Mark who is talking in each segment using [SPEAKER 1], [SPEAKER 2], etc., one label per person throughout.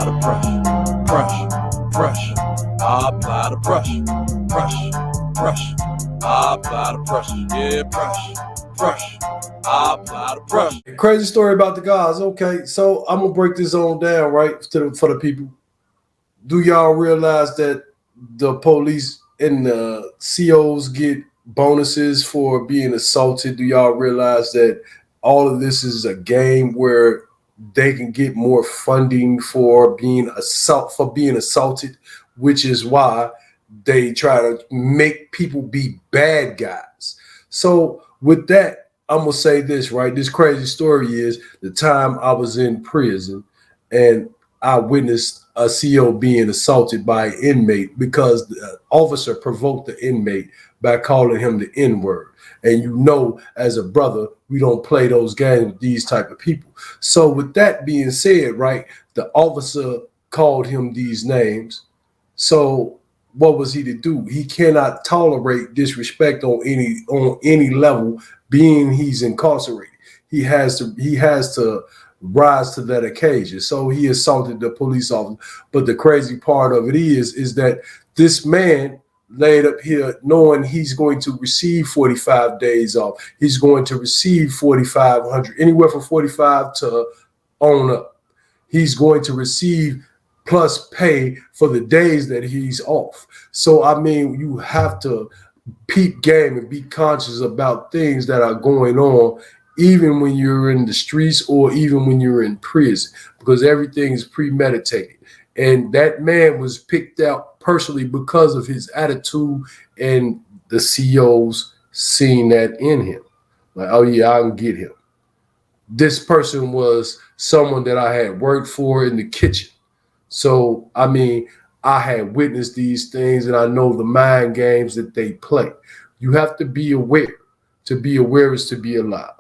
[SPEAKER 1] the pressure. I apply the pressure. I apply the pressure. Yeah, pressure. I apply the pressure.
[SPEAKER 2] Crazy story about the guys. Okay, so I'm gonna break this on down right for the people. Do y'all realize that the police and the COs get bonuses for being assaulted? Do y'all realize that all of this is a game where they can get more funding for being assaulted, which is why they try to make people be bad guys. So with that, I'm gonna say this, right? This crazy story is the time I was in prison and I witnessed a CO being assaulted by an inmate because the officer provoked the inmate by calling him the N-word. And you know, as a brother, we don't play those games with these type of people. So with that being said, right, the officer called him these names. So what was he to do? He cannot tolerate disrespect on any level, being he's incarcerated. He has to rise to that occasion. So he assaulted the police officer. But the crazy part of it is that this man laid up here knowing he's going to receive 45 days off. He's going to receive 4,500, anywhere from 45 to on up. He's going to receive plus pay for the days that he's off. So, I mean, you have to peep game and be conscious about things that are going on, even when you're in the streets or even when you're in prison, because everything is premeditated. And that man was picked out personally because of his attitude, and the COs seen that in him. Like, oh yeah, I can get him. This person was someone that I had worked for in the kitchen. So, I mean, I had witnessed these things and I know the mind games that they play. You have to be aware. To be aware is to be alive.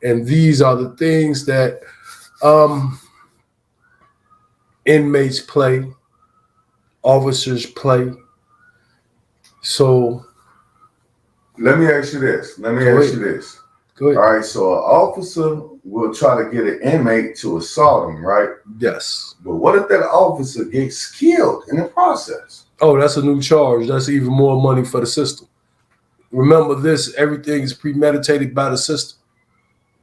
[SPEAKER 2] And these are the things that inmates play, officers play. So
[SPEAKER 3] let me ask you this. Go ahead. All right, so an officer will try to get an inmate to assault him, right?
[SPEAKER 2] Yes.
[SPEAKER 3] But what if that officer gets killed in the process?
[SPEAKER 2] Oh, that's a new charge. That's even more money for the system. Remember this, everything is premeditated by the system.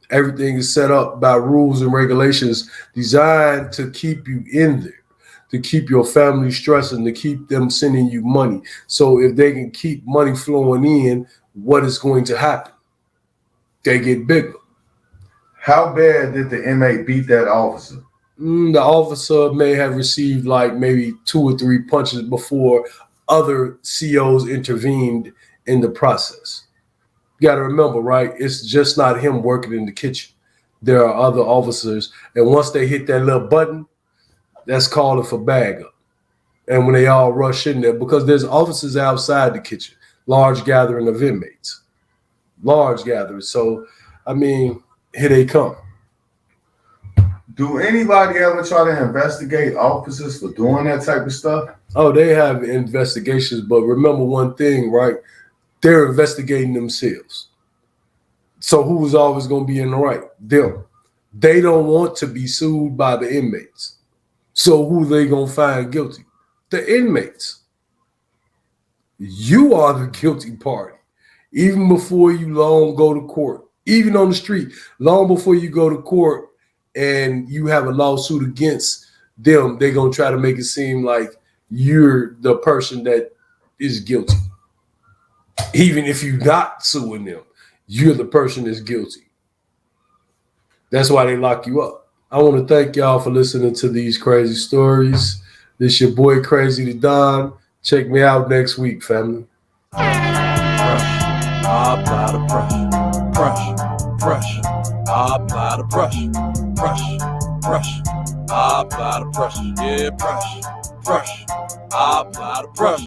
[SPEAKER 2] Everything is set up by rules and regulations designed to keep you in there, to keep your family stressing, to keep them sending you money. So if they can keep money flowing in, what is going to happen? They get bigger.
[SPEAKER 3] How bad did the inmate beat that officer?
[SPEAKER 2] The officer may have received like maybe 2 or 3 punches before other COs intervened in the process. You got to remember, right? It's just not him working in the kitchen. There are other officers, and once they hit that little button, that's calling for bag up. And when they all rush in there, because there's officers outside the kitchen, large gathering of inmates, large gatherings. So, I mean, here they come.
[SPEAKER 3] Do anybody ever try to investigate officers for doing that type of stuff?
[SPEAKER 2] Oh, they have investigations, but remember one thing, right? They're investigating themselves. So who's always going to be in the right? Them. They don't want to be sued by the inmates. So who they going to find guilty? The inmates. You are the guilty party. Even before you long go to court, even on the street, long before you go to court and you have a lawsuit against them, they're going to try to make it seem like you're the person that is guilty. Even if you're not suing them, you're the person that's guilty. That's why they lock you up. I want to thank y'all for listening to these crazy stories. This your boy Crazy the Don. Check me out next week, family.
[SPEAKER 1] I apply the pressure. I apply the pressure. I apply the pressure. Yeah, pressure. I apply the pressure.